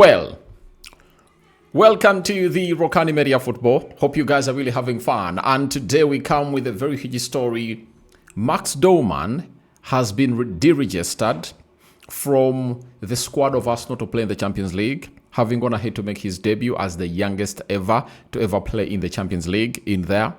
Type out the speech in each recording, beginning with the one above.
Well, welcome to the Rokani Media Football. Hope you guys are really having fun. And today we come with a very huge story. Max Dorman has been deregistered from the squad of Arsenal to play in the Champions League, having gone ahead to make his debut as the youngest ever to ever play in the Champions League in there.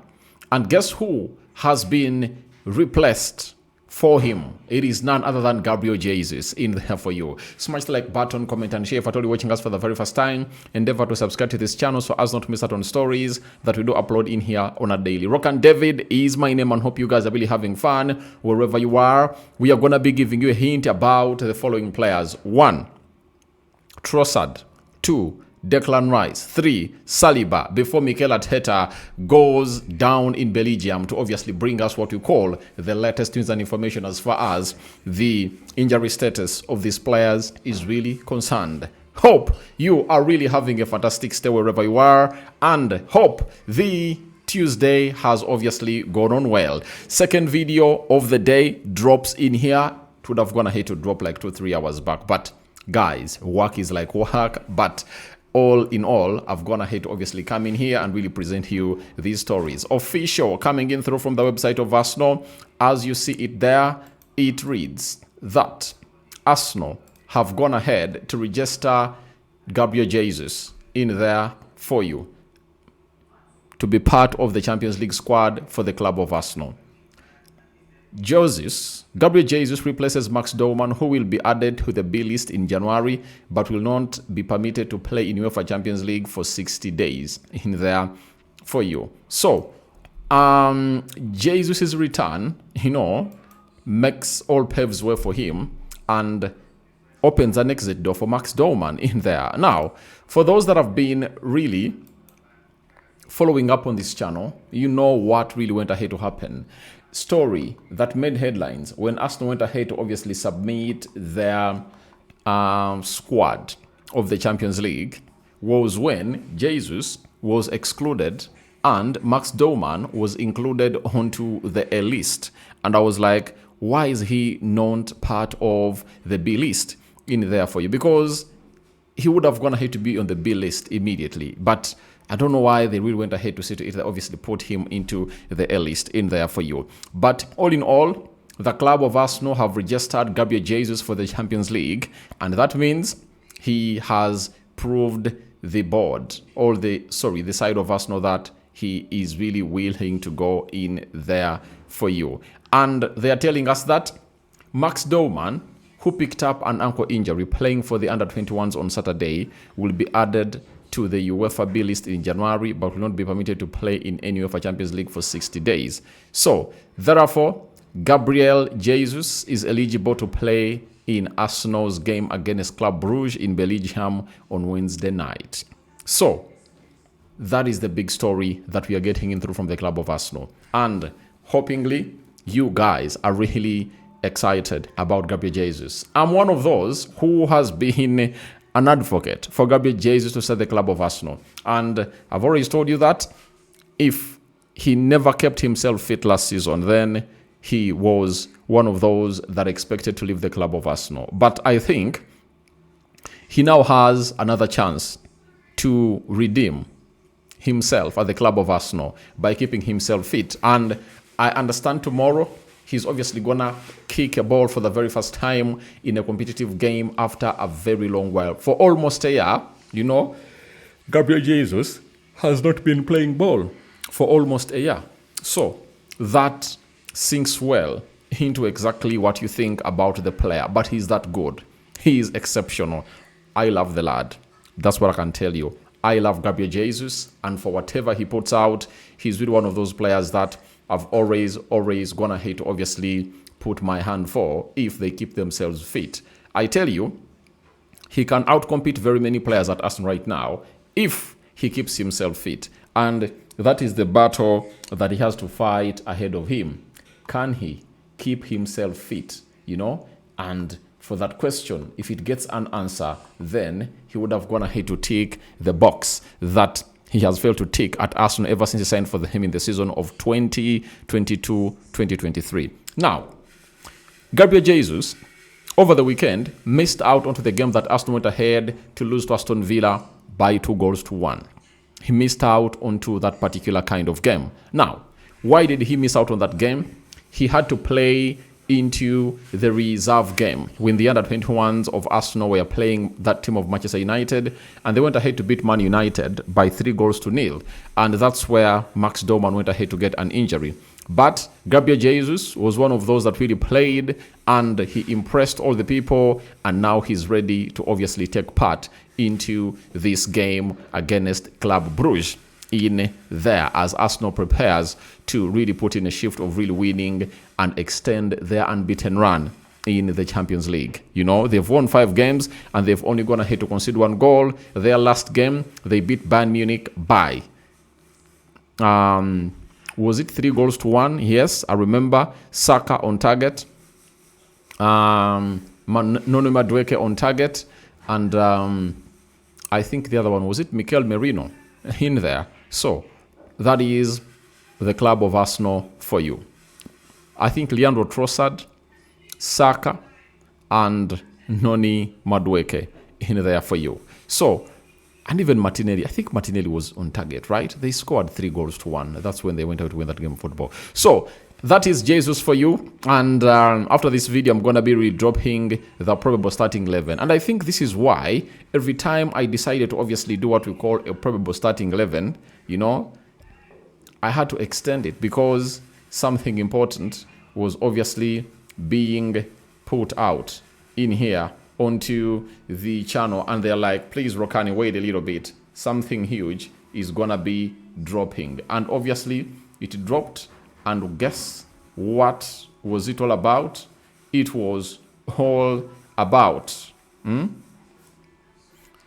And guess who has been replaced for him? It is none other than Gabriel Jesus in there for you. Smash the like button, comment and share. If at all you're watching us for the very first time, endeavor to subscribe to this channel so as not to miss out on stories that we do upload in here on a daily. Rokani David is my name and hope you guys are really having fun wherever you are. We are going to be giving you a hint about the following players. 1. Trossard. 2. Declan Rice. 3. Saliba, before Mikel Arteta goes down in Belgium to obviously bring us what we call the latest news and information as far as the injury status of these players is really concerned. Hope you are really having a fantastic stay wherever you are, and hope the Tuesday has obviously gone on well. Second video of the day drops in here. It would have gone ahead to drop like 2-3 hours back, but guys, work is like work. But all in all, I've gone ahead to obviously come in here and really present you these stories. Official coming in through from the website of Arsenal. As you see it there, it reads that Arsenal have gone ahead to register Gabriel Jesus in there for you to be part of the Champions League squad for the club of Arsenal. Gabriel Jesus replaces Max Dorman, who will be added to the B list in January, but will not be permitted to play in UEFA Champions League for 60 days in there for you. So, Jesus' return, makes all paves way for him and opens an exit door for Max Dorman in there. Now, for those that have been really following up on this channel, you know what really went ahead to happen. Story that made headlines when Arsenal went ahead to obviously submit their squad of the Champions League was when Jesus was excluded and Max Dorman was included onto the A list. And I was like, why is he not part of the B list in there for you? Because he would have gone ahead to be on the B list immediately. But I don't know why they really went ahead to say to it. They obviously put him into the A list in there for you. But all in all, the club of Arsenal have registered Gabriel Jesus for the Champions League. And that means he has proved the board, the side of Arsenal, that he is really willing to go in there for you. And they are telling us that Max Dorman, who picked up an ankle injury playing for the under-21s on Saturday, will be added to the UEFA B list in January, but will not be permitted to play in any UEFA Champions League for 60 days. So, therefore, Gabriel Jesus is eligible to play in Arsenal's game against Club Brugge in Belgium on Wednesday night. So, that is the big story that we are getting in through from the club of Arsenal. And hopingly, you guys are really excited about Gabriel Jesus. I'm one of those who has been an advocate for Gabriel Jesus to set the club of Arsenal. And I've already told you that if he never kept himself fit last season, then he was one of those that expected to leave the club of Arsenal. But I think he now has another chance to redeem himself at the club of Arsenal by keeping himself fit. And I understand tomorrow he's obviously gonna kick a ball for the very first time in a competitive game after a very long while. For almost a year, Gabriel Jesus has not been playing ball for almost a year. So that sinks well into exactly what you think about the player. But he's that good. He is exceptional. I love the lad. That's what I can tell you. I love Gabriel Jesus, and for whatever he puts out, he's really one of those players that I've always gone ahead to obviously put my hand for if they keep themselves fit. I tell you, he can outcompete very many players at Arsenal right now if he keeps himself fit. And that is the battle that he has to fight ahead of him. Can he keep himself fit? And for that question, if it gets an answer, then he would have gone ahead to tick the box that he has failed to tick at Arsenal ever since he signed for him in the season of 2022-2023. Now, Gabriel Jesus over the weekend, missed out onto the game that Arsenal went ahead to lose to Aston Villa by 2-1. He missed out onto that particular kind of game. Now, why did he miss out on that game? He had to play into the reserve game when the under-21s of Arsenal were playing that team of Manchester United, and they went ahead to beat Man United by 3-0. And that's where Max Dorman went ahead to get an injury. But Gabriel Jesus was one of those that really played, and he impressed all the people, and now he's ready to obviously take part into this game against Club Brugge in there, as Arsenal prepares to really put in a shift of really winning and extend their unbeaten run in the Champions League. You know, they've won 5 games and they've only gone ahead to concede 1 goal. Their last game, they beat Bayern Munich by was it 3-1? Yes, I remember. Saka on target, Noni Madueke on target, and I think the other one, was it Mikel Merino in there? So that is the club of Arsenal for you. I think Leandro Trossard, Saka, and Noni Madueke in there for you. So, and even Martinelli. I think Martinelli was on target, right? They scored 3-1. That's when they went out to win that game of football. So that is Jesus for you. And after this video, I'm going to be redropping the probable starting 11. And I think this is why every time I decided to obviously do what we call a probable starting 11, you know, I had to extend it because something important was obviously being put out in here onto the channel, and they're like, please Rokani, wait a little bit, something huge is gonna be dropping. And obviously it dropped, and guess what was it all about? It was all about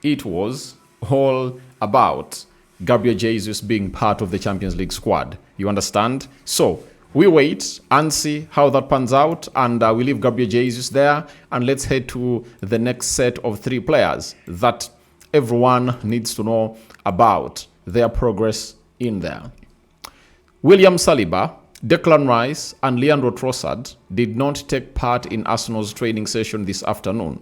it was all about Gabriel Jesus being part of the Champions League squad. You understand? So we wait and see how that pans out, and we leave Gabriel Jesus there, and let's head to the next set of 3 players that everyone needs to know about their progress in there. William Saliba, Declan Rice, and Leandro Trossard did not take part in Arsenal's training session this afternoon.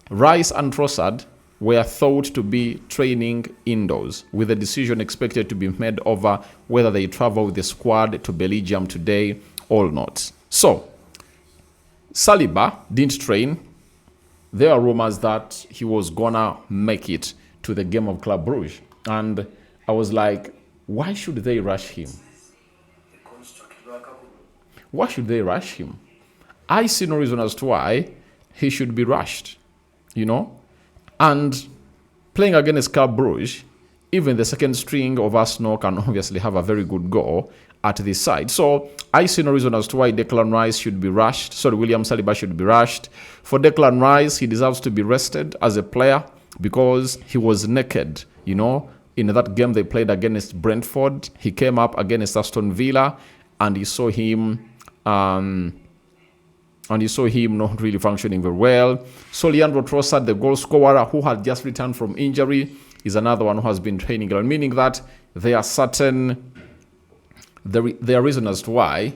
Rice and Trossard were thought to be training indoors, with the decision expected to be made over whether they travel with the squad to Belgium today or not. So, Saliba didn't train. There are rumors that he was gonna make it to the game of Club Brugge. And I was like, why should they rush him? Why should they rush him? I see no reason as to why he should be rushed, you know? And playing against Club Brugge, even the second string of Arsenal can obviously have a very good goal at this side. So I see no reason as to why Declan Rice should be rushed. Sorry, William Saliba should be rushed. For Declan Rice, he deserves to be rested as a player because he was naked, you know. In that game they played against Brentford, he came up against Aston Villa, and you saw him not really functioning very well. So Leandro Trossard, the goal scorer who had just returned from injury, is another one who has been training around, meaning that there are reasons as to why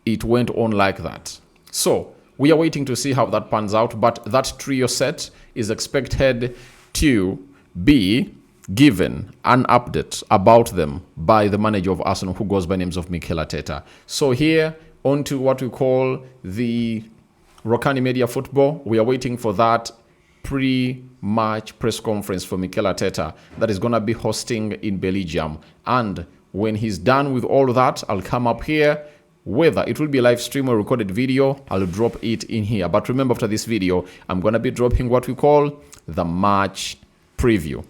it went on like that. So we are waiting to see how that pans out, but that trio set is expected to be given an update about them by the manager of Arsenal, who goes by names of Mikel Arteta. So here, on to what we call the Rokani Media Football. We are waiting for that pre-match press conference for Mikel Arteta that is going to be hosting in Belgium. And when he's done with all that, I'll come up here. Whether it will be a live stream or recorded video, I'll drop it in here. But remember, after this video, I'm going to be dropping what we call the match preview.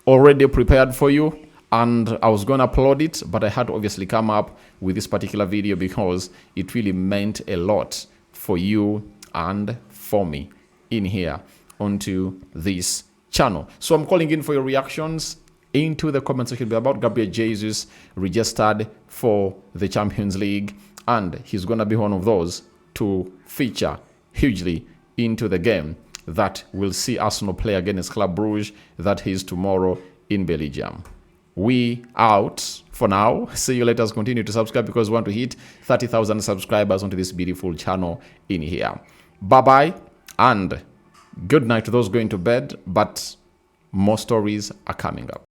Already prepared for you, and I was going to upload it, but I had to obviously come up with this particular video because it really meant a lot for you and for me in here onto this channel. So I'm calling in for your reactions into the comment section about Gabriel Jesus registered for the Champions League, and he's going to be one of those to feature hugely into the game that will see Arsenal play against Club Brugge. That is tomorrow in Belgium. We out for now. See you later. Continue to subscribe because we want to hit 30,000 subscribers onto this beautiful channel in here. Bye-bye And good night to those going to bed, but more stories are coming up.